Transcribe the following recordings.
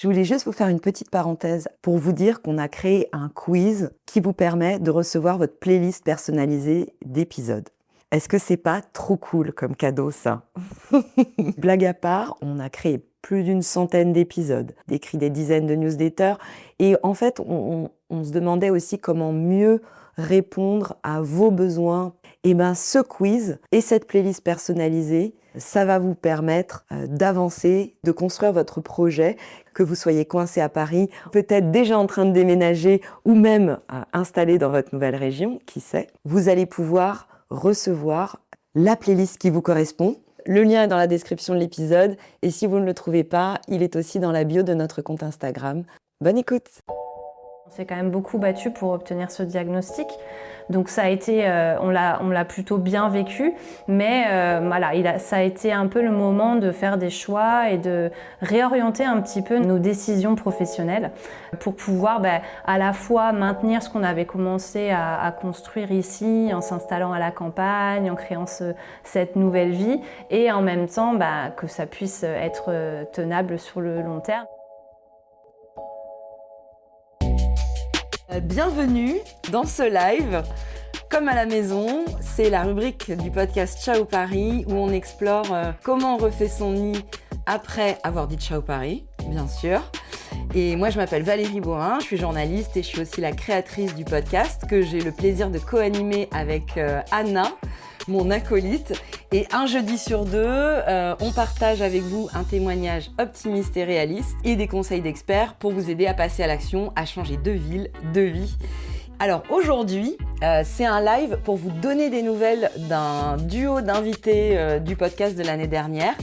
Je voulais juste vous faire une petite parenthèse pour vous dire qu'on a créé un quiz qui vous permet de recevoir votre playlist personnalisée d'épisodes. Est-ce que c'est pas trop cool comme cadeau ça? Blague à part, on a créé plus d'une centaine d'épisodes, écrit des dizaines de newsletters et en fait on se demandait aussi comment mieux répondre à vos besoins. Et bien ce quiz et cette playlist personnalisée, ça va vous permettre d'avancer, de construire votre projet, que vous soyez coincé à Paris, peut-être déjà en train de déménager ou même installé dans votre nouvelle région, qui sait. Vous allez pouvoir recevoir la playlist qui vous correspond. Le lien est dans la description de l'épisode et si vous ne le trouvez pas, il est aussi dans la bio de notre compte Instagram. Bonne écoute! On s'est quand même beaucoup battu pour obtenir ce diagnostic, donc ça a été, on l'a plutôt bien vécu, mais voilà, ça a été un peu le moment de faire des choix et de réorienter un petit peu nos décisions professionnelles pour pouvoir à la fois maintenir ce qu'on avait commencé à construire ici en s'installant à la campagne, en créant cette nouvelle vie et en même temps que ça puisse être tenable sur le long terme. Bienvenue dans ce live. Comme à la maison, c'est la rubrique du podcast Ciao Paris où on explore comment on refait son nid après avoir dit Ciao Paris, bien sûr. Et moi, je m'appelle Valérie Bohin, je suis journaliste et je suis aussi la créatrice du podcast que j'ai le plaisir de co-animer avec Anna, mon acolyte. Et un jeudi sur deux, on partage avec vous un témoignage optimiste et réaliste et des conseils d'experts pour vous aider à passer à l'action, à changer de ville, de vie. Alors aujourd'hui, c'est un live pour vous donner des nouvelles d'un duo d'invités du podcast de l'année dernière.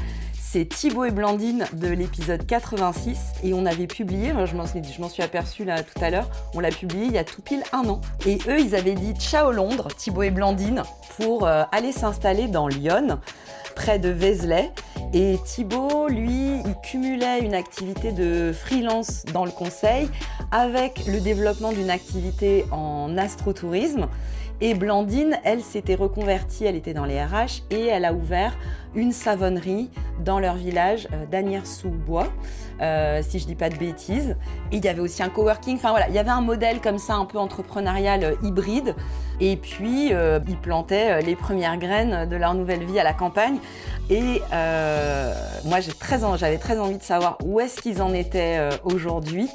C'est Thibaut et Blandine de l'épisode 86 et on avait publié, je m'en suis aperçue là tout à l'heure, on l'a publié il y a tout pile 1 an. Et eux, ils avaient dit ciao Londres, Thibaut et Blandine, pour aller s'installer dans Lyon, près de Vézelay. Et Thibaut, lui, il cumulait une activité de freelance dans le conseil avec le développement d'une activité en astrotourisme. Et Blandine, elle s'était reconvertie, elle était dans les RH et elle a ouvert une savonnerie dans leur village d'Agnières-sous-Bois, si je dis pas de bêtises. Et il y avait aussi un coworking, enfin voilà, il y avait un modèle comme ça un peu entrepreneurial hybride. Et puis, ils plantaient les premières graines de leur nouvelle vie à la campagne. Et moi, j'avais très envie de savoir où est-ce qu'ils en étaient aujourd'hui.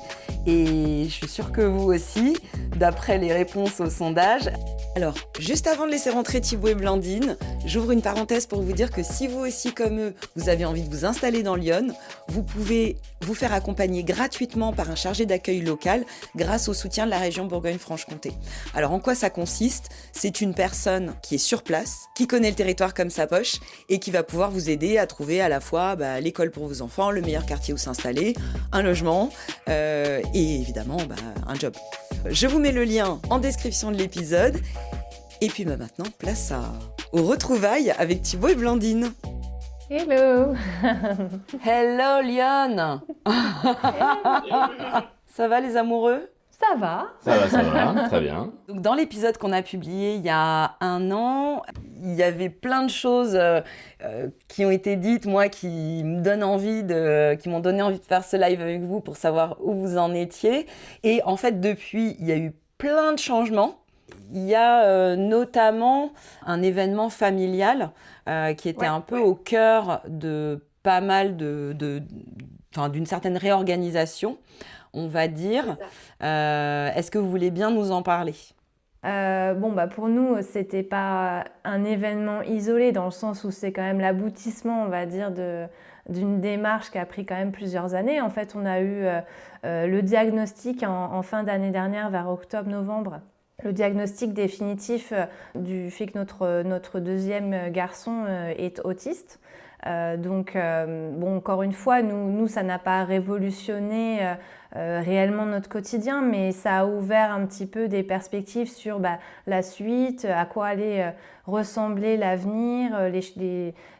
Et je suis sûre que vous aussi, d'après les réponses au sondage. Alors, juste avant de laisser rentrer Thibaut et Blandine, j'ouvre une parenthèse pour vous dire que si vous aussi, comme eux, vous avez envie de vous installer dans Lyon, vous pouvez vous faire accompagner gratuitement par un chargé d'accueil local grâce au soutien de la région Bourgogne-Franche-Comté. Alors, en quoi ça consiste ? C'est une personne qui est sur place, qui connaît le territoire comme sa poche et qui va pouvoir vous aider à trouver à la fois l'école pour vos enfants, le meilleur quartier où s'installer, un logement et évidemment un job. Je vous mets le lien en description de l'épisode. Et puis maintenant, place aux retrouvailles avec Thibaut et Blandine. Hello. Hello Lyon. Ça va les amoureux ? Ça va. Ça va, très bien. Donc, dans l'épisode qu'on a publié il y a 1 an, il y avait plein de choses qui ont été dites, moi, qui m'ont donné envie de faire ce live avec vous pour savoir où vous en étiez. Et en fait, depuis, il y a eu plein de changements. Il y a notamment un événement familial qui était un peu au cœur de pas mal d'une certaine réorganisation, on va dire. Est-ce que vous voulez bien nous en parler ? Pour nous, c'était pas un événement isolé dans le sens où c'est quand même l'aboutissement, on va dire, d'une démarche qui a pris quand même plusieurs années. En fait, on a eu le diagnostic en fin d'année dernière, vers octobre-novembre. Le diagnostic définitif du fait que notre deuxième garçon est autiste. Encore une fois, nous ça n'a pas révolutionné réellement notre quotidien, mais ça a ouvert un petit peu des perspectives sur la suite, à quoi allait ressembler l'avenir,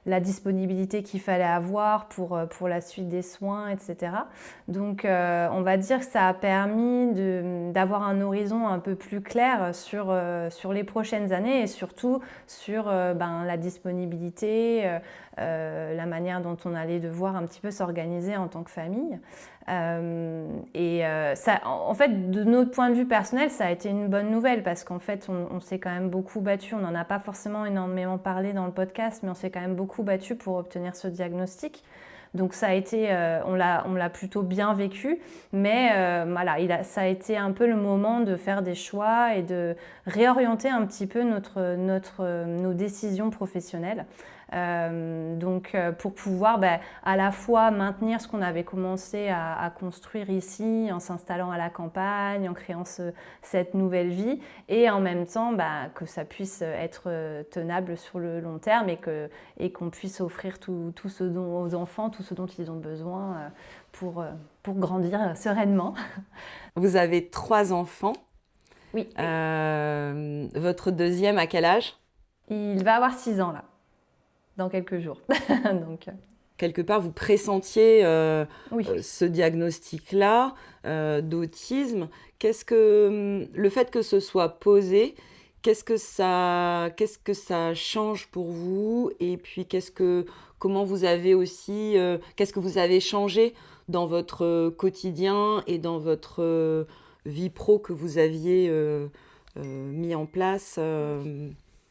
la disponibilité qu'il fallait avoir pour la suite des soins, etc. Donc on va dire que ça a permis d'avoir un horizon un peu plus clair sur les prochaines années et surtout sur la disponibilité, la manière dont on allait devoir un petit peu s'organiser en tant que famille. Ça, en fait, de notre point de vue personnel, ça a été une bonne nouvelle parce qu'en fait, on s'est quand même beaucoup battu. On n'en a pas forcément énormément parlé dans le podcast, mais on s'est quand même beaucoup battu pour obtenir ce diagnostic. Donc ça a été, on l'a plutôt bien vécu, mais ça a été un peu le moment de faire des choix et de réorienter un petit peu nos décisions professionnelles. Pour pouvoir à la fois maintenir ce qu'on avait commencé à construire ici en s'installant à la campagne, en créant cette nouvelle vie et en même temps que ça puisse être tenable sur le long terme et qu'on puisse offrir tout ce dont aux enfants, tout ce dont ils ont besoin pour grandir sereinement. Vous avez 3 enfants. Oui. Votre deuxième, à quel âge ? Il va avoir 6 ans là. Dans quelques jours. Quelque part, vous pressentiez oui. Ce diagnostic-là d'autisme. Qu'est-ce que le fait que ce soit posé, qu'est-ce que ça change pour vous ? Et puis, comment vous avez aussi, qu'est-ce que vous avez changé dans votre quotidien et dans votre vie pro que vous aviez mis en place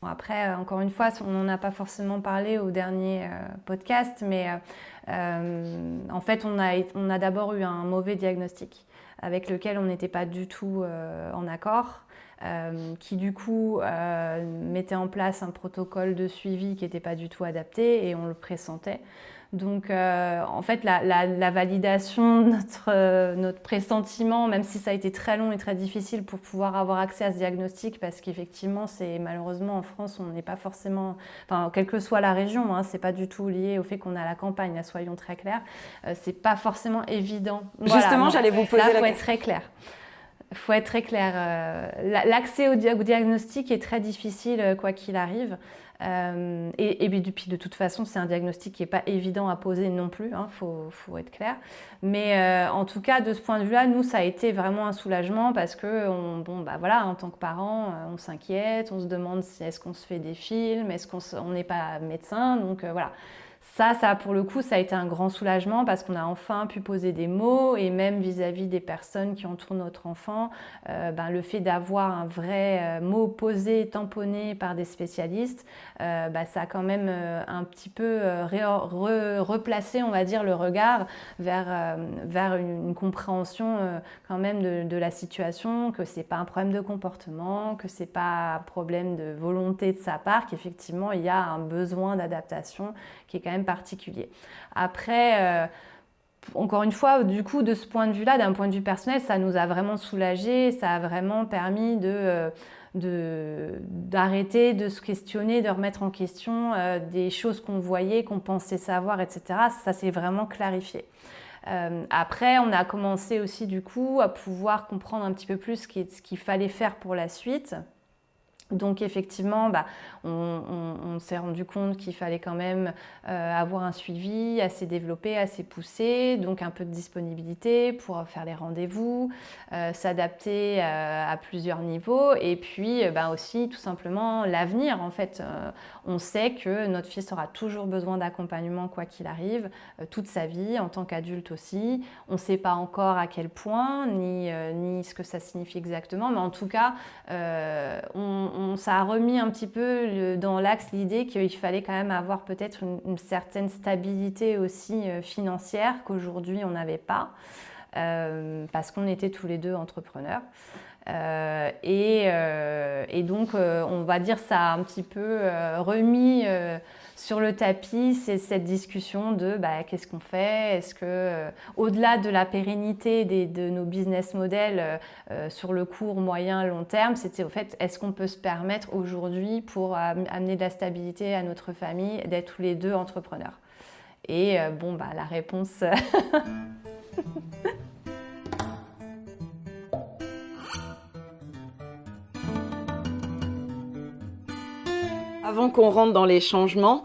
Après, encore une fois, on n'en a pas forcément parlé au dernier podcast, mais en fait, on a d'abord eu un mauvais diagnostic avec lequel on n'était pas du tout en accord, qui du coup mettait en place un protocole de suivi qui n'était pas du tout adapté et on le pressentait. Donc, en fait, la validation de notre pressentiment, même si ça a été très long et très difficile pour pouvoir avoir accès à ce diagnostic, parce qu'effectivement, malheureusement en France, on n'est pas forcément, quelle que soit la région, c'est pas du tout lié au fait qu'on est à la campagne, là, soyons très clairs, c'est pas forcément évident. Justement, j'allais vous poser là, la question. Faut être très clair. Il faut être très clair. L'accès au diagnostic est très difficile, quoi qu'il arrive. Et puis de toute façon, c'est un diagnostic qui n'est pas évident à poser non plus, faut être clair. Mais en tout cas, de ce point de vue-là, nous, ça a été vraiment un soulagement parce que, en tant que parents, on s'inquiète, on se demande est-ce qu'on se fait des films, est-ce qu'on n'est pas médecin, donc voilà. Ça, pour le coup, ça a été un grand soulagement parce qu'on a enfin pu poser des mots et même vis-à-vis des personnes qui entourent notre enfant, le fait d'avoir un vrai mot posé, tamponné par des spécialistes, ça a quand même un petit peu replacé, on va dire, le regard vers une compréhension quand même de la situation, que c'est pas un problème de comportement, que c'est pas un problème de volonté de sa part, qu'effectivement, il y a un besoin d'adaptation qui est quand même particulier. Après, encore une fois, du coup, de ce point de vue-là, d'un point de vue personnel, ça nous a vraiment soulagés, ça a vraiment permis d'arrêter, de se questionner, de remettre en question des choses qu'on voyait, qu'on pensait savoir, etc. Ça s'est vraiment clarifié. Après, on a commencé aussi du coup à pouvoir comprendre un petit peu plus ce qu'il fallait faire pour la suite. Donc effectivement, on s'est rendu compte qu'il fallait quand même avoir un suivi assez développé, assez poussé, donc un peu de disponibilité pour faire les rendez-vous, s'adapter à plusieurs niveaux et puis aussi tout simplement l'avenir. En fait, on sait que notre fils aura toujours besoin d'accompagnement quoi qu'il arrive, toute sa vie, en tant qu'adulte aussi. On ne sait pas encore à quel point, ni ce que ça signifie exactement, mais en tout cas, ça a remis un petit peu dans l'axe l'idée qu'il fallait quand même avoir peut-être une certaine stabilité aussi financière qu'aujourd'hui on n'avait pas parce qu'on était tous les deux entrepreneurs. Et donc, on va dire ça a un petit peu remis sur le tapis cette discussion de qu'est-ce qu'on fait ? Est-ce que, au-delà de la pérennité de nos business models sur le court, moyen, long terme, c'était au fait, est-ce qu'on peut se permettre aujourd'hui pour amener de la stabilité à notre famille d'être tous les deux entrepreneurs ? Et la réponse... Avant qu'on rentre dans les changements,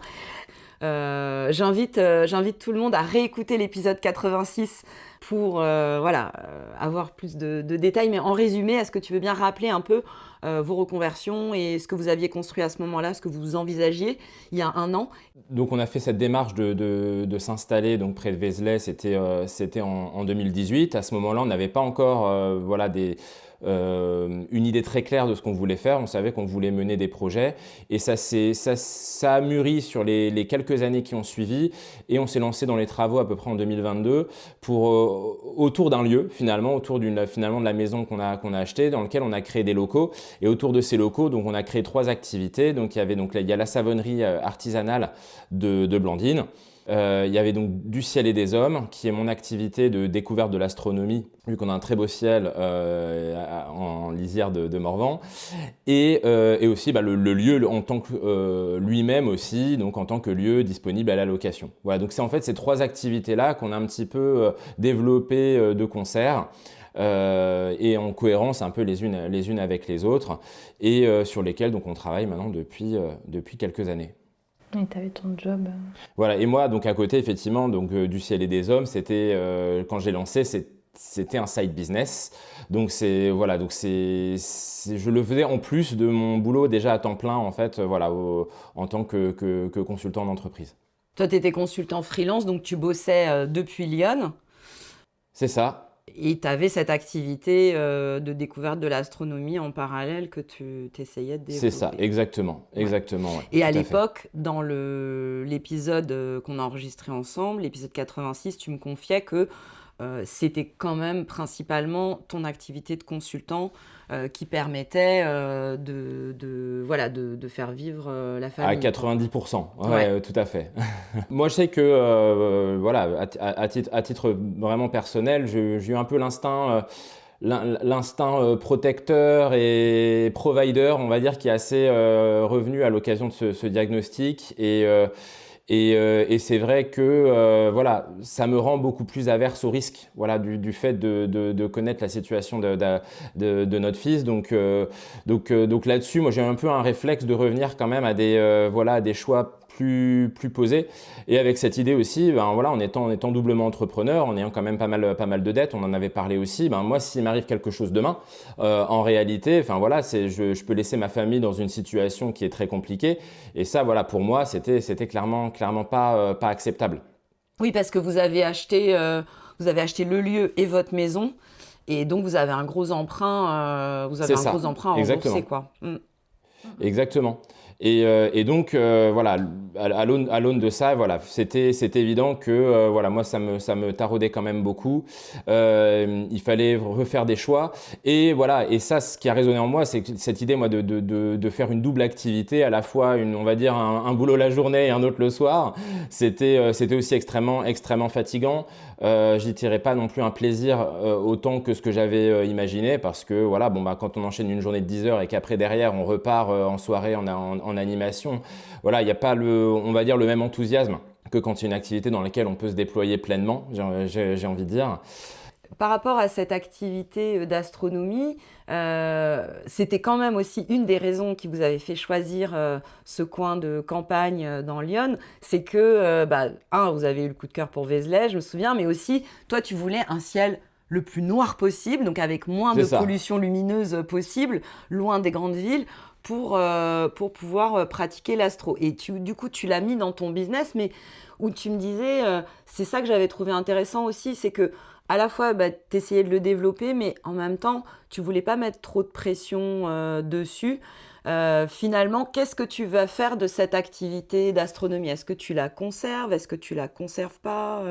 j'invite tout le monde à réécouter l'épisode 86 pour avoir plus de détails. Mais en résumé, est-ce que tu veux bien rappeler un peu vos reconversions et ce que vous aviez construit à ce moment-là, ce que vous envisagiez il y a 1 an? Donc on a fait cette démarche de s'installer donc près de Vézelay, c'était en 2018. À ce moment-là, on n'avait pas encore une idée très claire de ce qu'on voulait faire. On savait qu'on voulait mener des projets et ça a mûri sur les quelques années qui ont suivi et on s'est lancé dans les travaux à peu près en 2022 autour d'un lieu autour finalement de la maison qu'on a achetée, dans lequel on a créé des locaux. Et autour de ces locaux, donc on a créé 3 activités. Donc il y a la savonnerie artisanale de Blandine. Il y avait donc du ciel et des hommes, qui est mon activité de découverte de l'astronomie, vu qu'on a un très beau ciel en lisière de Morvan. Et aussi le lieu en tant que lui-même aussi, donc en tant que lieu disponible à la location. Voilà, donc c'est en fait ces 3 activités-là qu'on a un petit peu développées de concert. Et en cohérence un peu les unes avec les autres et sur lesquelles donc on travaille maintenant depuis quelques années. Et tu avais ton job. Voilà, et moi donc à côté effectivement donc du ciel et des hommes, c'était quand j'ai lancé c'était un side business. Donc je le faisais en plus de mon boulot déjà à temps plein en fait en tant que consultant d'entreprise. Toi, tu étais consultant freelance, donc tu bossais depuis Lyon. C'est ça. Et tu avais cette activité de découverte de l'astronomie en parallèle que tu essayais de développer. C'est ça, exactement. Ouais. Et à l'époque, dans l'épisode qu'on a enregistré ensemble, l'épisode 86, tu me confiais que c'était quand même principalement ton activité de consultant qui permettait de faire vivre la famille. À 90%, ouais. Tout à fait. Moi, je sais que, à titre vraiment personnel, j'ai eu un peu l'instinct protecteur et provider, on va dire, qui est assez revenu à l'occasion de ce diagnostic. Et c'est vrai que ça me rend beaucoup plus averse au risque, du fait de connaître la situation de notre fils. Donc là-dessus, moi j'ai un peu un réflexe de revenir quand même à des choix plus posés. Et avec cette idée aussi, en étant doublement entrepreneur, en ayant quand même pas mal de dettes, on en avait parlé aussi. Moi, s'il m'arrive quelque chose demain, en réalité, je peux laisser ma famille dans une situation qui est très compliquée. Et ça, pour moi, c'était clairement pas acceptable. Oui, parce que vous avez acheté le lieu et votre maison, et donc vous avez un gros emprunt. À rembourser, quoi. Exactement. Et donc à l'aune de ça, c'était évident que moi ça me taraudait quand même beaucoup. Il fallait refaire des choix et ça, ce qui a résonné en moi, c'est cette idée de faire une double activité, à la fois on va dire un boulot la journée et un autre le soir. C'était aussi extrêmement fatigant. J'y tirais pas non plus un plaisir autant que ce que j'avais imaginé, parce que quand on enchaîne une journée de 10 heures et qu'après derrière on repart en soirée en animation, il n'y a pas le même enthousiasme que quand c'est une activité dans laquelle on peut se déployer pleinement, j'ai envie de dire. Par rapport à cette activité d'astronomie, c'était quand même aussi une des raisons qui vous avait fait choisir ce coin de campagne dans Lyon. C'est que, vous avez eu le coup de cœur pour Vézelay, je me souviens, mais aussi, toi, tu voulais un ciel le plus noir possible, donc avec moins de pollution lumineuse possible, loin des grandes villes, pour pouvoir pratiquer l'astro. Et du coup, tu l'as mis dans ton business, mais où tu me disais, c'est ça que j'avais trouvé intéressant aussi, c'est que à la fois, tu essayais de le développer, mais en même temps, tu voulais pas mettre trop de pression dessus. Finalement, qu'est-ce que tu vas faire de cette activité d'astronomie? Est-ce que tu la conserves? Est-ce que tu la conserves pas?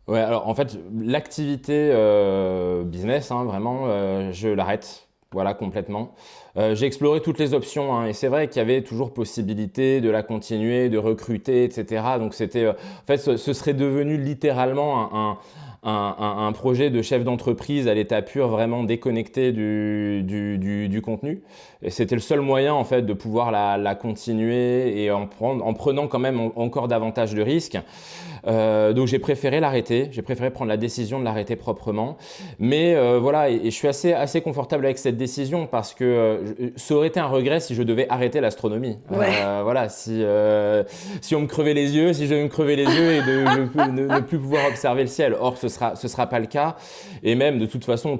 Ouais, alors en fait, l'activité business, vraiment, je l'arrête. Complètement. J'ai exploré toutes les options, et c'est vrai qu'il y avait toujours possibilité de la continuer, de recruter, etc. Donc c'était, ce serait devenu littéralement un projet de chef d'entreprise à l'état pur, vraiment déconnecté du contenu. Et c'était le seul moyen en fait de pouvoir la continuer et en prenant quand même encore davantage de risques. Donc j'ai préféré l'arrêter, j'ai préféré prendre la décision de l'arrêter proprement. Mais voilà, et je suis assez confortable avec cette décision parce que ça aurait été un regret si je devais arrêter l'astronomie. Ouais. Voilà, si on me crevait les yeux, si je devais me crever les yeux et ne plus pouvoir observer le ciel. Or, ce sera pas le cas. Et même, de toute façon,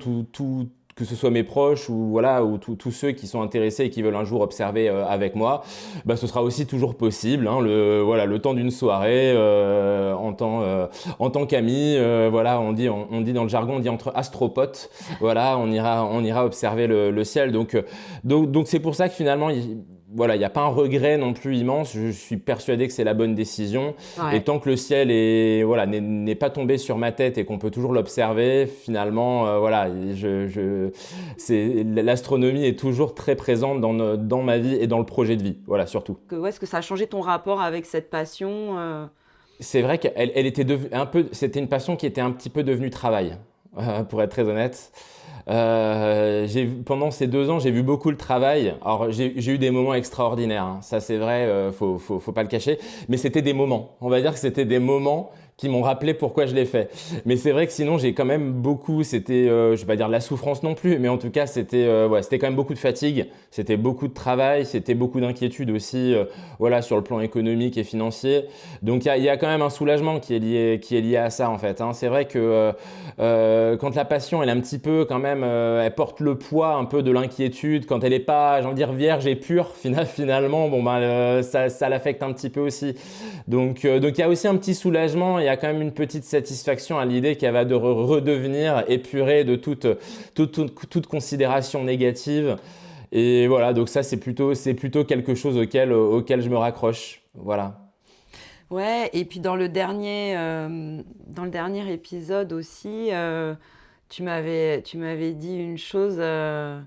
que ce soit mes proches ou voilà ou tous ceux qui sont intéressés et qui veulent un jour observer avec moi, bah ce sera aussi toujours possible, hein, le temps d'une soirée en tant qu'amis, voilà, on dit dans le jargon, on dit entre astropotes, voilà, on ira observer le ciel. Donc c'est pour ça que finalement voilà, il n'y a pas un regret non plus immense. Je suis persuadé que c'est la bonne décision. Ouais. Et tant que le ciel n'est pas tombé sur ma tête et qu'on peut toujours l'observer, finalement, voilà, l'astronomie est toujours très présente dans ma vie et dans le projet de vie. Voilà, surtout. Est-ce que ça a changé ton rapport avec cette passion C'est vrai qu'elle était c'était une passion qui était un petit peu devenue travail, pour être très honnête. Pendant ces 2 ans, j'ai vu beaucoup le travail. Alors, j'ai eu des moments extraordinaires, hein. Ça, c'est vrai, faut pas le cacher. Mais c'était des moments. On va dire que c'était des moments qui m'ont rappelé pourquoi je l'ai fait. Mais c'est vrai que sinon, j'ai quand même beaucoup, c'était, je vais pas dire de la souffrance non plus, mais en tout cas, c'était quand même beaucoup de fatigue, c'était beaucoup de travail, c'était beaucoup d'inquiétude aussi, voilà, sur le plan économique et financier. Donc, il y a quand même un soulagement qui est lié à ça, en fait, hein. C'est vrai que quand la passion, elle est un petit peu quand même, elle porte le poids un peu de l'inquiétude, quand elle est pas, j'ai envie de dire, vierge et pure, finalement, bon, ça l'affecte un petit peu aussi. Donc, il y a aussi un petit soulagement. Il y a quand même une petite satisfaction à l'idée qu'elle va redevenir épurée de toute considération négative. Et voilà, donc ça, c'est plutôt quelque chose auquel je me raccroche. Voilà. Ouais, et puis dans le dernier épisode aussi, tu m'avais dit une chose, je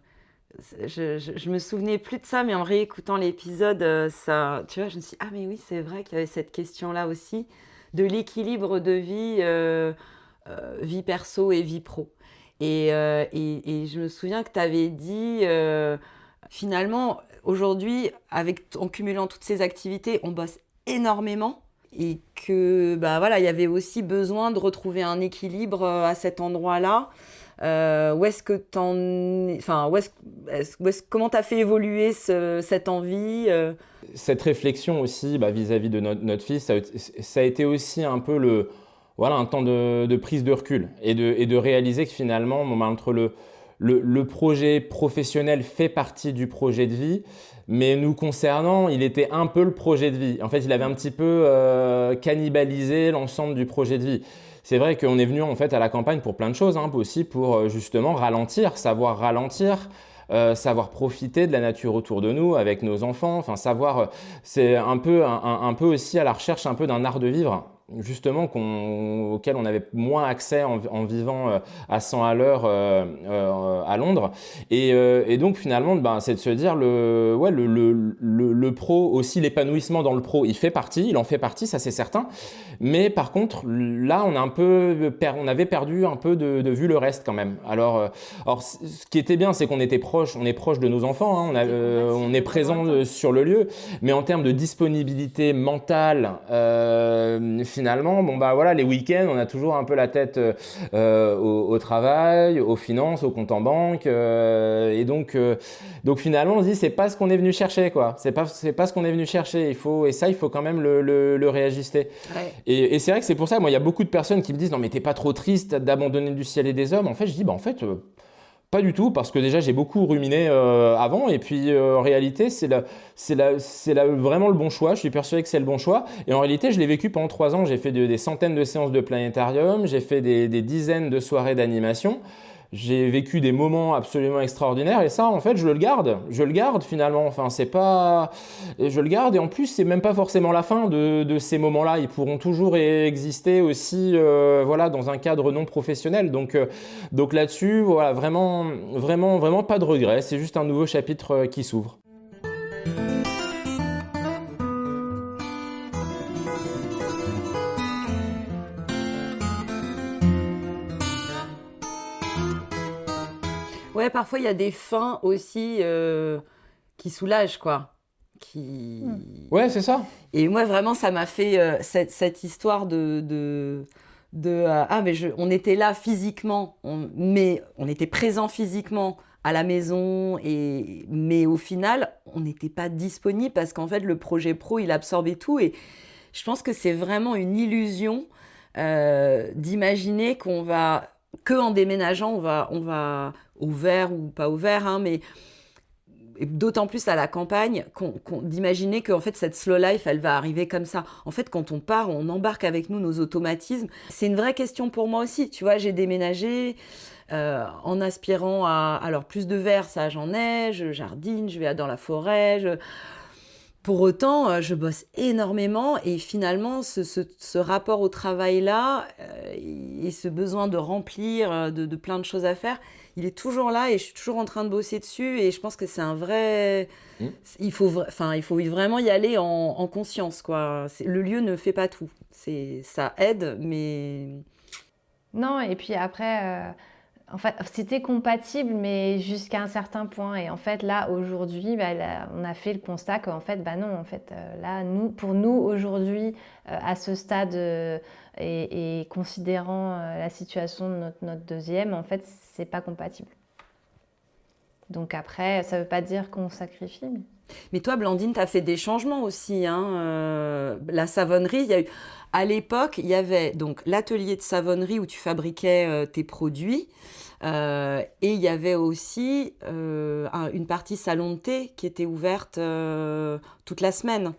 me souvenais plus de ça, mais en réécoutant l'épisode, ça, tu vois, je me suis dit, ah mais oui, c'est vrai qu'il y avait cette question-là aussi, de l'équilibre de vie perso et vie pro. Et je me souviens que tu avais dit, finalement, aujourd'hui, en cumulant toutes ces activités, on bosse énormément et que, bah voilà, il y avait aussi besoin de retrouver un équilibre à cet endroit-là. Comment t'as fait évoluer cette envie Cette réflexion aussi, vis-à-vis de notre fils, ça a été aussi un peu un temps de prise de recul et de réaliser que finalement, entre le projet professionnel fait partie du projet de vie, mais nous concernant, il était un peu le projet de vie. En fait, il avait un petit peu cannibalisé l'ensemble du projet de vie. C'est vrai qu'on est venu en fait à la campagne pour plein de choses, hein, aussi pour justement ralentir, savoir profiter de la nature autour de nous avec nos enfants, enfin c'est un peu aussi à la recherche un peu d'un art de vivre, justement auquel on avait moins accès en vivant à 100 à l'heure à Londres. Et donc finalement, c'est de se dire le pro aussi, l'épanouissement dans le pro, il en fait partie, ça c'est certain. Mais par contre, là, on avait perdu un peu de vue le reste quand même. Alors, ce qui était bien, c'est qu'on était on est proche de nos enfants, hein, on est présent sur le lieu, mais en termes de disponibilité mentale, finalement, les week-ends, on a toujours un peu la tête au travail, aux finances, au compte en banque, et donc finalement, on se dit c'est pas ce qu'on est venu chercher, quoi. C'est pas ce qu'on est venu chercher. Il faut quand même le réajuster. Ouais. Et c'est vrai que c'est pour ça, moi, il y a beaucoup de personnes qui me disent non mais t'es pas trop triste d'abandonner du ciel et des hommes. En fait, je dis pas du tout, parce que déjà j'ai beaucoup ruminé avant, et puis en réalité c'est vraiment le bon choix. Je suis persuadé que c'est le bon choix, et en réalité je l'ai vécu pendant 3 ans. J'ai fait des centaines de séances de planétarium, j'ai fait des dizaines de soirées d'animation. J'ai vécu des moments absolument extraordinaires, et ça, en fait, je le garde finalement. Enfin, je le garde, et en plus, c'est même pas forcément la fin de ces moments-là. Ils pourront toujours exister aussi, dans un cadre non professionnel. Donc là-dessus, voilà, vraiment, vraiment, vraiment pas de regret. C'est juste un nouveau chapitre qui s'ouvre. Ouais, parfois il y a des fins aussi qui soulagent, quoi. Ouais, c'est ça. Et moi, vraiment, ça m'a fait cette histoire on était là physiquement, mais on était présent physiquement à la maison, mais au final, on n'était pas disponible parce qu'en fait, le projet pro, il absorbait tout. Et je pense que c'est vraiment une illusion d'imaginer que en déménageant, on va au vert ou pas au vert, hein, mais d'autant plus à la campagne, d'imaginer que en fait, cette slow life, elle va arriver comme ça. En fait, quand on part, on embarque avec nous nos automatismes. C'est une vraie question pour moi aussi. Tu vois, j'ai déménagé en aspirant à... Alors, plus de vert, ça, j'en ai. Je jardine, je vais dans la forêt. Pour autant, je bosse énormément et finalement, ce rapport au travail-là et ce besoin de remplir de plein de choses à faire, il est toujours là et je suis toujours en train de bosser dessus et je pense que c'est un vrai... Il faut vraiment y aller en conscience, quoi. Le lieu ne fait pas tout. Ça aide, mais... Non, et puis après, en fait, c'était compatible, mais jusqu'à un certain point. Et en fait, là, aujourd'hui, on a fait le constat qu'en fait, non, en fait, là, pour nous, aujourd'hui, à ce stade, et considérant la situation de notre deuxième, en fait, c'est pas compatible. Donc après, ça veut pas dire qu'on sacrifie. Mais toi, Blandine, tu as fait des changements aussi, hein. La savonnerie, à l'époque, il y avait donc l'atelier de savonnerie où tu fabriquais tes produits. Et il y avait aussi une partie salon de thé qui était ouverte toute la semaine.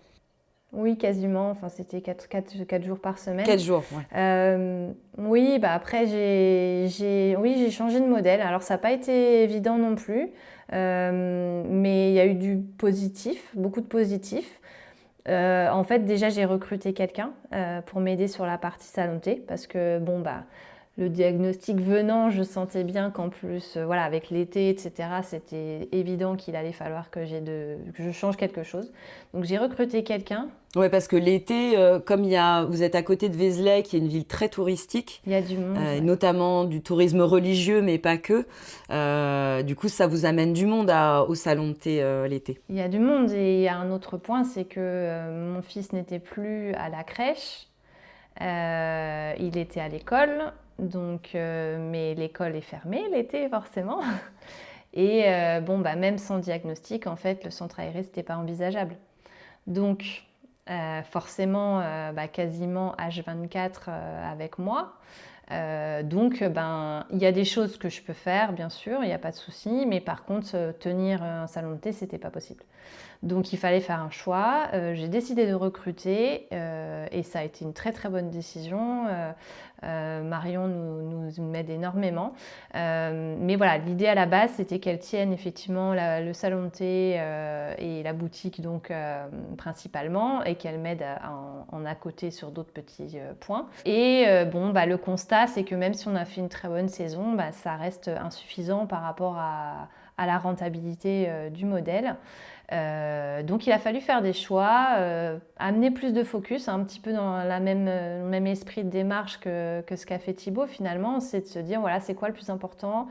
Oui, quasiment. Enfin, c'était 4 jours par semaine. 4 jours, ouais. Oui, après, j'ai changé de modèle. Alors, ça n'a pas été évident non plus. Mais il y a eu du positif, beaucoup de positif. En fait, déjà, j'ai recruté quelqu'un pour m'aider sur la partie salon de thé parce que, le diagnostic venant, je sentais bien qu'en plus, avec l'été, etc., c'était évident qu'il allait falloir que je change quelque chose. Donc, j'ai recruté quelqu'un. Oui, parce que l'été, comme vous êtes à côté de Vézelay, qui est une ville très touristique, il y a du monde, notamment du tourisme religieux, mais pas que. Du coup, ça vous amène du monde au salon de thé l'été. Il y a du monde et il y a un autre point, c'est que mon fils n'était plus à la crèche, il était à l'école. Donc, mais l'école est fermée l'été, forcément. Et même sans diagnostic, en fait, le centre aéré, c'était pas envisageable. Donc, forcément, quasiment H24 avec moi. Donc, il y a des choses que je peux faire, bien sûr, il n'y a pas de souci. Mais par contre, tenir un salon de thé, c'était pas possible. Donc il fallait faire un choix. J'ai décidé de recruter et ça a été une très très bonne décision. Marion nous aide énormément. Mais voilà, l'idée à la base, c'était qu'elle tienne effectivement le salon de thé et la boutique donc principalement et qu'elle m'aide en à côté sur d'autres petits points. Et le constat, c'est que même si on a fait une très bonne saison, ça reste insuffisant par rapport à la rentabilité du modèle. Donc il a fallu faire des choix, amener plus de focus, un petit peu dans le même esprit de démarche que ce qu'a fait Thibaut finalement, c'est de se dire voilà c'est quoi le plus important,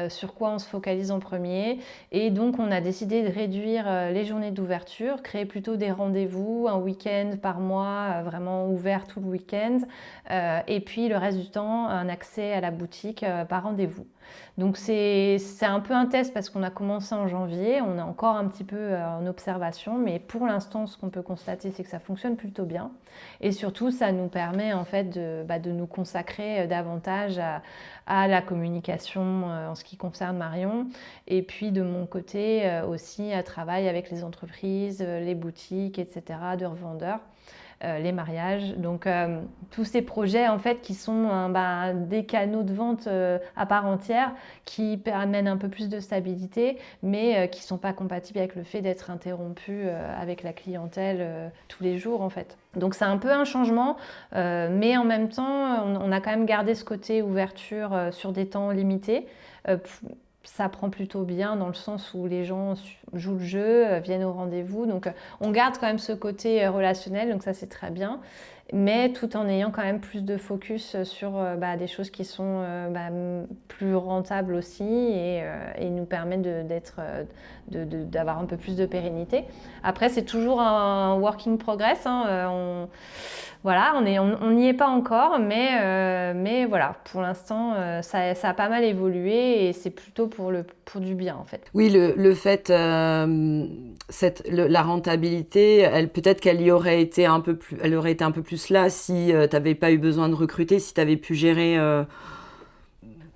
sur quoi on se focalise en premier, et donc on a décidé de réduire les journées d'ouverture, créer plutôt des rendez-vous, un week-end par mois vraiment ouvert tout le week-end, et puis le reste du temps un accès à la boutique par rendez-vous. Donc c'est un peu un test parce qu'on a commencé en janvier, on est encore un petit peu en observation, mais pour l'instant ce qu'on peut constater c'est que ça fonctionne plutôt bien et surtout ça nous permet en fait de nous consacrer davantage à la communication en ce qui concerne Marion et puis de mon côté aussi à travailler avec les entreprises, les boutiques, etc., de revendeurs. Les mariages, donc tous ces projets en fait qui sont des canaux de vente à part entière qui amènent un peu plus de stabilité mais qui ne sont pas compatibles avec le fait d'être interrompus avec la clientèle tous les jours en fait. Donc c'est un peu un changement mais en même temps on a quand même gardé ce côté ouverture sur des temps limités. Ça prend plutôt bien dans le sens où les gens jouent le jeu, viennent au rendez-vous. Donc, on garde quand même ce côté relationnel, donc ça, c'est très bien. Mais tout en ayant quand même plus de focus sur des choses qui sont plus rentables aussi et nous permettent d'avoir un peu plus de pérennité. Après, c'est toujours un work in progress. On n'y est pas encore, mais voilà, pour l'instant, ça a pas mal évolué et c'est plutôt pour du bien en fait. Oui, le fait, la rentabilité, peut-être qu'elle aurait été un peu plus là si tu n'avais pas eu besoin de recruter, si tu avais pu gérer.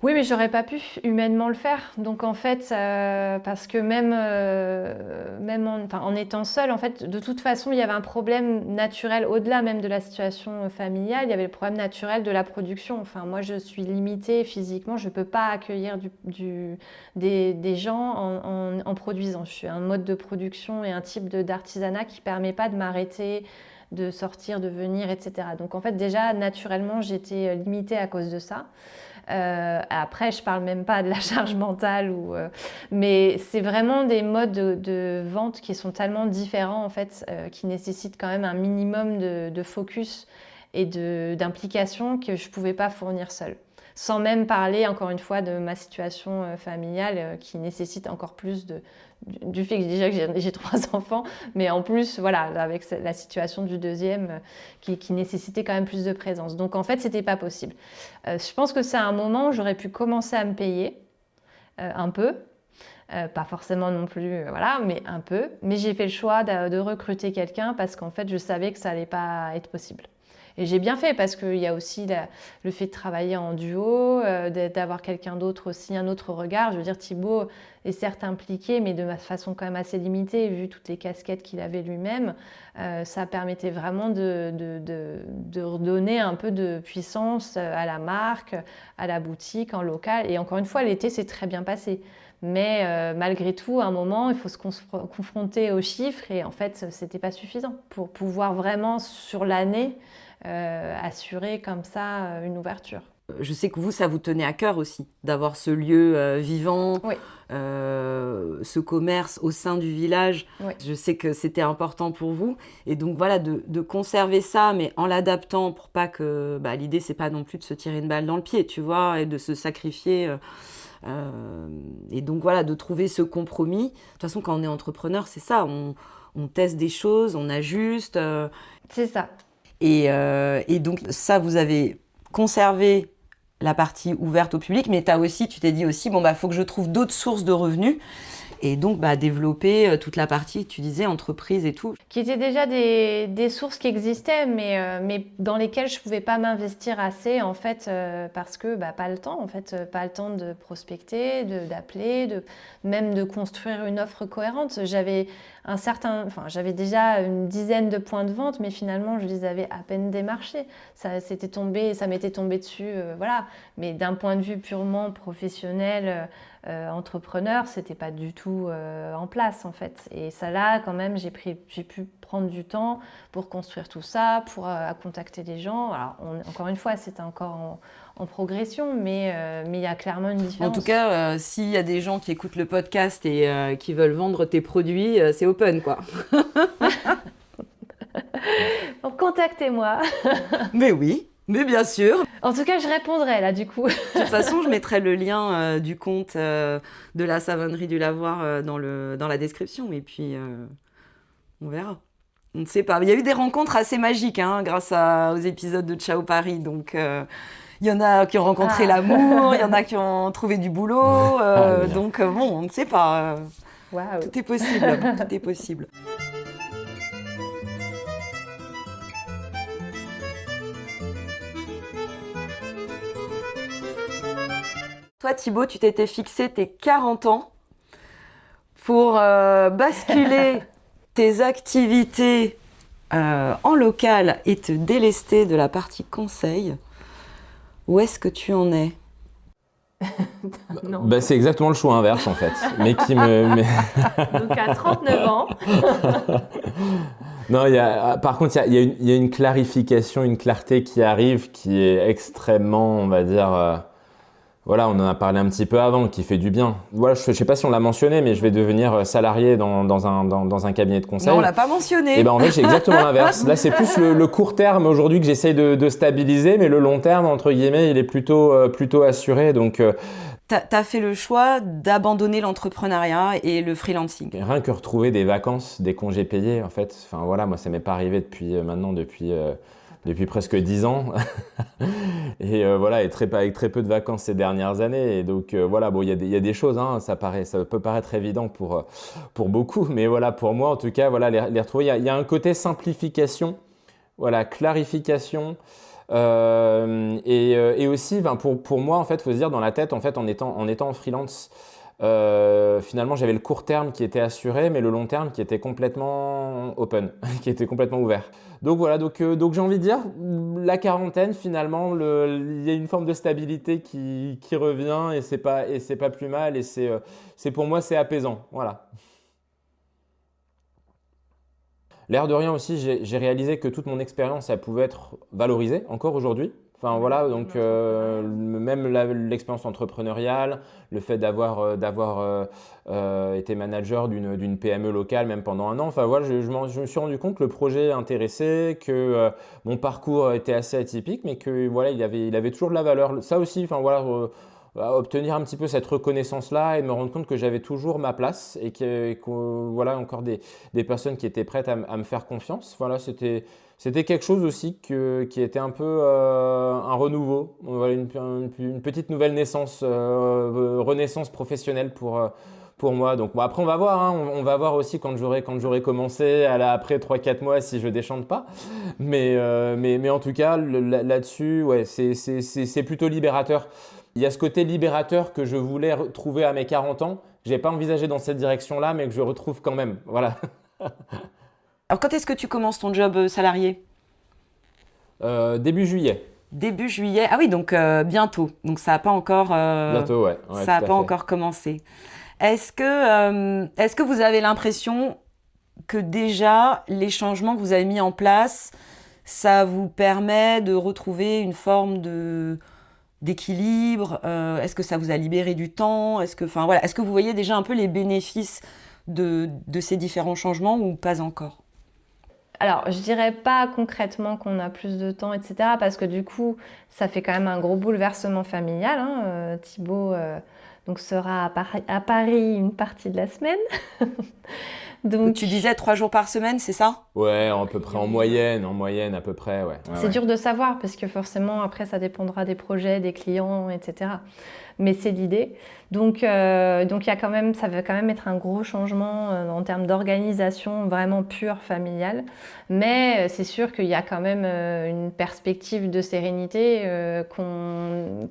Oui, mais j'aurais pas pu humainement le faire. Donc en fait, parce que même en étant seule, en fait, de toute façon, il y avait un problème naturel au-delà même de la situation familiale. Il y avait le problème naturel de la production. Enfin, moi, je suis limitée physiquement. Je peux pas accueillir des gens en produisant. Je suis un mode de production et un type d'artisanat qui permet pas de m'arrêter, de sortir, de venir, etc. Donc en fait, déjà, naturellement, j'étais limitée à cause de ça. Après, je parle même pas de la charge mentale, mais c'est vraiment des modes de vente qui sont tellement différents en fait, qui nécessitent quand même un minimum de focus et d'implication que je pouvais pas fournir seule. Sans même parler, encore une fois, de ma situation familiale qui nécessite encore plus du fait que déjà que j'ai 3 enfants, mais en plus, voilà, avec la situation du deuxième qui nécessitait quand même plus de présence. Donc en fait, c'était pas possible. Je pense que c'est un moment où j'aurais pu commencer à me payer un peu. Pas forcément non plus, voilà, mais un peu. Mais j'ai fait le choix de recruter quelqu'un parce qu'en fait, je savais que ça allait pas être possible. Et j'ai bien fait parce qu'il y a aussi le fait de travailler en duo, d'avoir quelqu'un d'autre aussi, un autre regard. Je veux dire, Thibaut est certes impliqué, mais de façon quand même assez limitée, vu toutes les casquettes qu'il avait lui-même. Ça permettait vraiment de redonner un peu de puissance à la marque, à la boutique, en local. Et encore une fois, l'été s'est très bien passé. Mais malgré tout, à un moment, il faut se confronter aux chiffres et en fait, c'était pas suffisant pour pouvoir vraiment, sur l'année, assurer comme ça une ouverture. Je sais que vous, ça vous tenait à cœur aussi, d'avoir ce lieu vivant, oui. Ce commerce au sein du village. Oui. Je sais que c'était important pour vous. Et donc voilà, de conserver ça, mais en l'adaptant pour pas que... l'idée, c'est pas non plus de se tirer une balle dans le pied, tu vois, et de se sacrifier. Et donc voilà, de trouver ce compromis. De toute façon, quand on est entrepreneur, c'est ça, on teste des choses, on ajuste. C'est ça. Et donc ça, vous avez conservé la partie ouverte au public, mais tu t'es dit aussi, faut que je trouve d'autres sources de revenus. Et donc, développer toute la partie, tu disais, entreprise et tout. Qui étaient déjà des sources qui existaient, mais dans lesquelles je ne pouvais pas m'investir assez, en fait, parce que pas le temps, en fait. Pas le temps de prospecter, d'appeler, même de construire une offre cohérente. J'avais déjà une dizaine de points de vente, mais finalement, je les avais à peine démarchés. Ça m'était tombé dessus, voilà. Mais d'un point de vue purement professionnel, entrepreneur, c'était pas du tout en place en fait. Et ça là, quand même, j'ai pu prendre du temps pour construire tout ça, pour contacter des gens. Alors, encore une fois, c'était encore en progression, mais il y a clairement une différence. En tout cas, s'il y a des gens qui écoutent le podcast et qui veulent vendre tes produits, c'est open, quoi. Donc, contactez-moi. Mais oui. Mais bien sûr. En tout cas, je répondrai là, du coup. De toute façon, je mettrai le lien du compte de la savonnerie du Lavoir dans la description. Et puis, on verra. On ne sait pas. Il y a eu des rencontres assez magiques grâce aux épisodes de Ciao Paris. Donc, il y en a qui ont rencontré l'amour, il y en a qui ont trouvé du boulot. Donc, on ne sait pas. Wow. Tout est possible. Tout est possible. Toi, Thibaut, tu t'étais fixé tes 40 ans pour basculer tes activités en local et te délester de la partie conseil. Où est-ce que tu en es ? Non. C'est exactement le choix inverse en fait. Mais Donc à 39 ans. Non, par contre, il y a une clarification, une clarté qui arrive qui est extrêmement, on va dire... Voilà, on en a parlé un petit peu avant, qui fait du bien. Voilà, je ne sais pas si on l'a mentionné, mais je vais devenir salarié dans un cabinet de conseil. Non, on l'a pas mentionné. Et ben en fait, c'est exactement l'inverse. Là, c'est plus le court terme aujourd'hui que j'essaye de stabiliser, mais le long terme, entre guillemets, il est plutôt assuré. Donc, T'as fait le choix d'abandonner l'entrepreneuriat et le freelancing. rien que retrouver des vacances, des congés payés, en fait. Enfin voilà, moi, ça m'est pas arrivé depuis presque 10 ans. Et voilà, et avec très peu de vacances ces dernières années. Et donc voilà, bon, il y a des choses, hein, ça peut paraître évident pour beaucoup, mais voilà, pour moi en tout cas, voilà, les retrouver. Il y a un côté simplification, voilà, clarification. Et aussi, ben, pour moi, en fait, faut se dire dans la tête, en fait, en étant en freelance, finalement, j'avais le court terme qui était assuré, mais le long terme qui était complètement open, qui était complètement ouvert. Donc voilà, donc j'ai envie de dire, la quarantaine, finalement, il y a une forme de stabilité qui revient et c'est pas plus mal et c'est pour moi, c'est apaisant. Voilà. L'air de rien aussi, j'ai réalisé que toute mon expérience, elle pouvait être valorisée encore aujourd'hui. Enfin voilà, donc même l'expérience entrepreneuriale, le fait d'avoir été manager d'une PME locale même pendant un an, enfin voilà, je me suis rendu compte que le projet intéressait, que mon parcours était assez atypique, mais que voilà, il avait toujours de la valeur. Ça aussi, enfin voilà, obtenir un petit peu cette reconnaissance-là et me rendre compte que j'avais toujours ma place et que voilà, encore des personnes qui étaient prêtes à me faire confiance. Voilà, c'était quelque chose aussi qui était un peu un renouveau, voilà, une petite nouvelle naissance, renaissance professionnelle pour moi. Donc bon, après on va voir, hein, on va voir aussi quand j'aurai commencé, après 3-4 mois si je déchante pas. Mais en tout cas là-dessus, ouais, c'est plutôt libérateur. Il y a ce côté libérateur que je voulais retrouver à mes 40 ans, que je n'ai pas envisagé dans cette direction-là, mais que je retrouve quand même. Voilà. Alors, quand est-ce que tu commences ton job salarié? Début juillet. Début juillet. Ah oui, donc bientôt. Donc, ça n'a pas encore, Bientôt, ouais. ça n'a pas encore commencé. Est-ce que vous avez l'impression que déjà, les changements que vous avez mis en place, ça vous permet de retrouver une forme d'équilibre? Est-ce que ça vous a libéré du temps? Est-ce que vous voyez déjà un peu les bénéfices de ces différents changements ou pas encore? Alors, je dirais pas concrètement qu'on a plus de temps, etc. Parce que du coup, ça fait quand même un gros bouleversement familial, hein. Thibaut donc sera à Paris une partie de la semaine. Donc, tu disais 3 jours par semaine, c'est ça? Ouais, à peu près en moyenne à peu près, ouais. C'est dur de savoir parce que forcément, après, ça dépendra des projets, des clients, etc. Mais c'est l'idée. Donc il y a quand même, ça va quand même être un gros changement en termes d'organisation vraiment pure familiale. Mais c'est sûr qu'il y a quand même une perspective de sérénité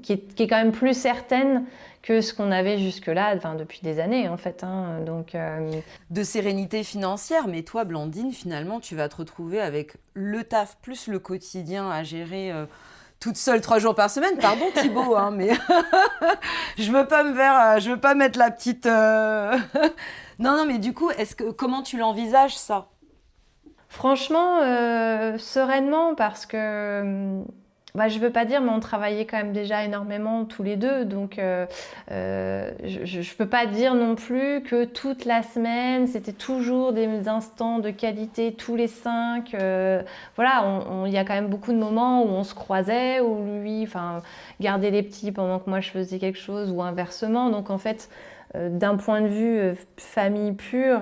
qui est quand même plus certaine que ce qu'on avait jusque-là, enfin, depuis des années en fait, hein. Donc, de sérénité financière, mais toi Blandine, finalement, tu vas te retrouver avec le taf plus le quotidien à gérer toute seule 3 jours par semaine. Pardon Thibaut, hein, mais je veux pas mettre la petite... Non, mais du coup, comment tu l'envisages ça? Franchement, sereinement, parce que... je veux pas dire, mais on travaillait quand même déjà énormément tous les deux, donc je peux pas dire non plus que toute la semaine, c'était toujours des instants de qualité tous les 5. Voilà, il y a quand même beaucoup de moments où on se croisait, où lui, gardait les petits pendant que moi je faisais quelque chose, ou inversement. Donc en fait, d'un point de vue famille pure,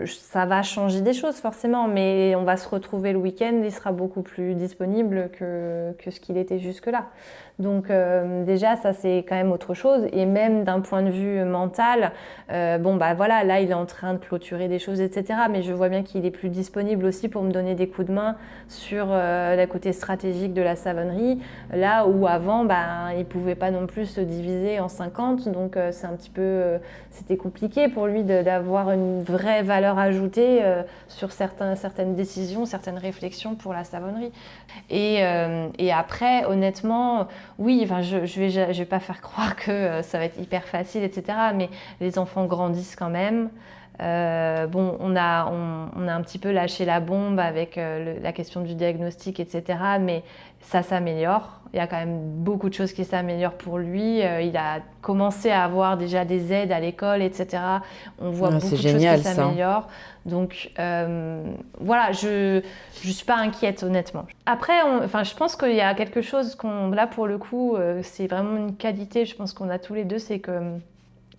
ça va changer des choses forcément, mais on va se retrouver le week-end, il sera beaucoup plus disponible que ce qu'il était jusque-là. Donc déjà, ça c'est quand même autre chose. Et même d'un point de vue mental, voilà, là il est en train de clôturer des choses, etc. Mais je vois bien qu'il est plus disponible aussi pour me donner des coups de main sur le côté stratégique de la savonnerie. Là où avant, il pouvait pas non plus se diviser en 50. Donc c'est un petit peu, c'était compliqué pour lui d'avoir une vraie valeur ajoutée sur certaines décisions, certaines réflexions pour la savonnerie. Et après, honnêtement, oui, je vais pas faire croire que ça va être hyper facile, etc. Mais les enfants grandissent quand même. On a un petit peu lâché la bombe avec la question du diagnostic, etc. Mais ça s'améliore. Il y a quand même beaucoup de choses qui s'améliorent pour lui. Il a commencé à avoir déjà des aides à l'école, etc. On voit beaucoup de génial, choses qui s'améliorent. Donc voilà, je suis pas inquiète honnêtement. Après, je pense qu'il y a quelque chose là pour le coup, c'est vraiment une qualité, je pense qu'on a tous les deux, c'est que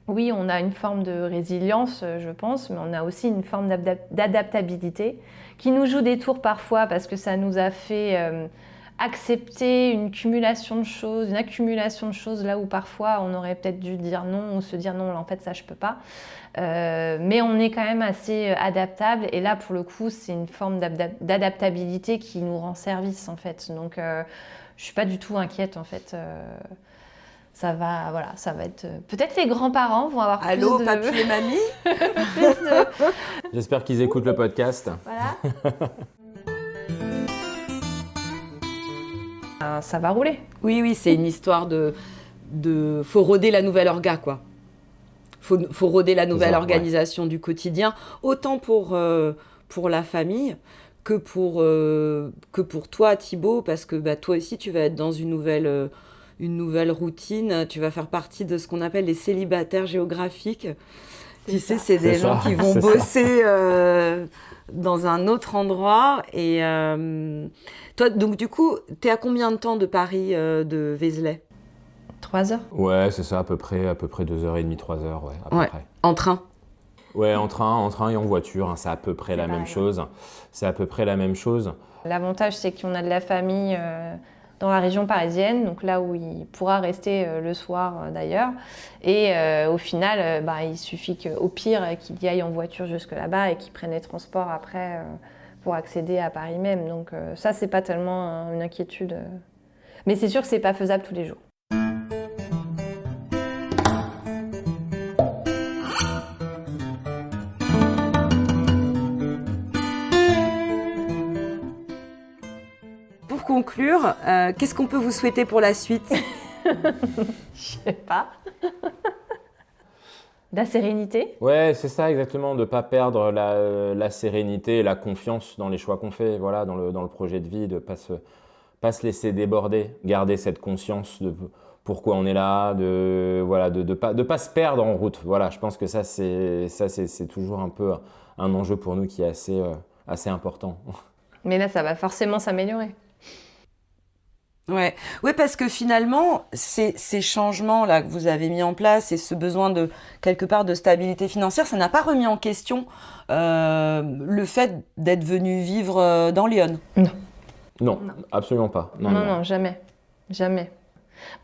oui, on a une forme de résilience, je pense, mais on a aussi une forme d'adaptabilité qui nous joue des tours parfois parce que ça nous a fait accepter une accumulation de choses là où parfois on aurait peut-être dû dire non ou se dire non, en fait ça je peux pas. Mais on est quand même assez adaptable et là pour le coup c'est une forme d'adaptabilité qui nous rend service en fait. Donc je suis pas du tout inquiète en fait. Ça va être... Peut-être les grands-parents vont avoir Allô, plus de... papy et mamie J'espère qu'ils écoutent le podcast. Voilà. Ça va rouler. Oui, c'est une histoire de... Faut roder la nouvelle orga, quoi. Faut roder la nouvelle organisation du quotidien, autant pour la famille que pour toi, Thibaut, parce que toi aussi, tu vas être dans une nouvelle routine. Tu vas faire partie de ce qu'on appelle les célibataires géographiques. Tu sais, c'est des gens qui vont bosser dans un autre endroit. Et toi, donc du coup, t'es à combien de temps de Paris, de Vézelay ? 3 heures. Ouais, c'est ça, à peu près 2h30, 3 heures, ouais, à peu près. En train ? Ouais, en train et en voiture, c'est à peu près la même chose. C'est à peu près la même chose. L'avantage, c'est qu'on a de la famille dans la région parisienne, donc là où il pourra rester le soir d'ailleurs. Et au final, il suffit qu'au pire qu'il y aille en voiture jusque là-bas et qu'il prenne les transports après pour accéder à Paris même. Donc ça, c'est pas tellement une inquiétude. Mais c'est sûr que c'est pas faisable tous les jours. Pour conclure, qu'est-ce qu'on peut vous souhaiter pour la suite ? Je sais pas. La sérénité ? Ouais, c'est ça exactement, de ne pas perdre la sérénité et la confiance dans les choix qu'on fait, voilà, dans le projet de vie, de ne pas se laisser déborder, garder cette conscience de pourquoi on est là, de pas se perdre en route. Voilà, je pense que ça c'est toujours un peu un enjeu pour nous qui est assez important. Mais là, ça va forcément s'améliorer. Ouais, parce que finalement, ces changements-là que vous avez mis en place et ce besoin de, quelque part, de stabilité financière, ça n'a pas remis en question le fait d'être venu vivre dans Lyon ? Non, absolument pas. Non, jamais.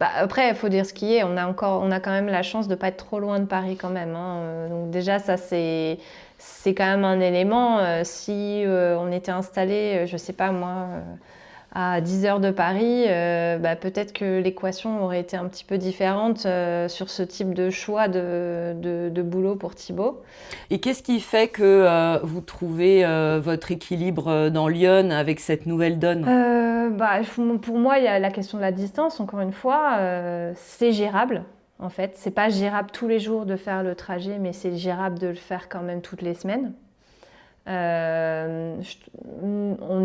Après, il faut dire ce qui est. On a quand même la chance de ne pas être trop loin de Paris quand même. Donc déjà, ça, c'est quand même un élément. Si on était installé, je ne sais pas moi... à 10 heures de Paris, peut-être que l'équation aurait été un petit peu différente sur ce type de choix de boulot pour Thibaut. Et qu'est-ce qui fait que vous trouvez votre équilibre dans Lyon avec cette nouvelle donne ? Pour moi, il y a la question de la distance, encore une fois. C'est gérable, en fait. C'est pas gérable tous les jours de faire le trajet, mais c'est gérable de le faire quand même toutes les semaines. On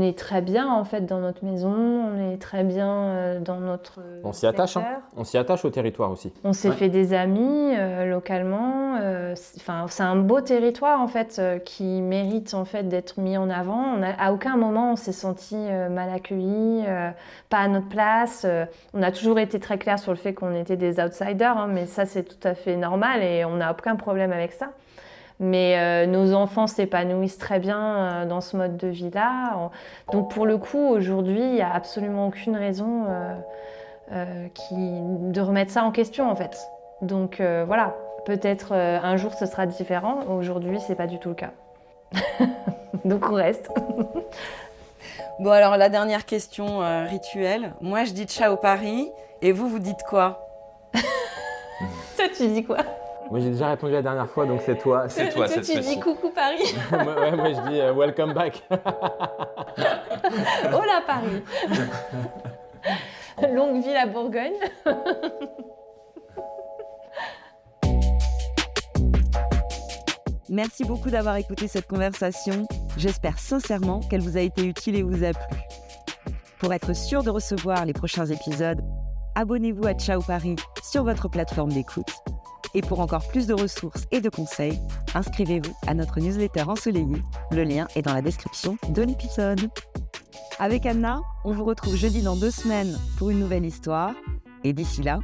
est très bien en fait dans notre maison, on est très bien dans notre on s'y attache, on s'y attache au territoire aussi. On s'est fait des amis localement. C'est un beau territoire en fait qui mérite en fait d'être mis en avant. À aucun moment on s'est senti mal accueillis, pas à notre place. On a toujours été très clair sur le fait qu'on était des outsiders, mais ça c'est tout à fait normal et on n'a aucun problème avec ça. Mais nos enfants s'épanouissent très bien dans ce mode de vie-là. Donc pour le coup, aujourd'hui, il n'y a absolument aucune raison de remettre ça en question en fait. Donc voilà, peut-être un jour ce sera différent. Aujourd'hui, c'est pas du tout le cas. Donc on reste. Bon alors la dernière question rituelle. Moi je dis ciao Paris et vous dites quoi ? Toi tu dis quoi ? Moi, j'ai déjà répondu la dernière fois, donc c'est toi cette fois-ci. Tu dis coucou Paris. moi, je dis welcome back. Hola Paris. Longue vie la Bourgogne. Merci beaucoup d'avoir écouté cette conversation. J'espère sincèrement qu'elle vous a été utile et vous a plu. Pour être sûr de recevoir les prochains épisodes, abonnez-vous à Ciao Paris sur votre plateforme d'écoute. Et pour encore plus de ressources et de conseils, inscrivez-vous à notre newsletter ensoleillée. Le lien est dans la description de l'épisode. Avec Anna, on vous retrouve jeudi dans 2 semaines pour une nouvelle histoire. Et d'ici là,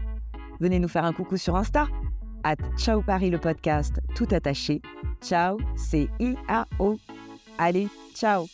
venez nous faire un coucou sur Insta, @Ciao Paris le podcast, tout attaché. Ciao, c'est I-A-O. Allez, ciao!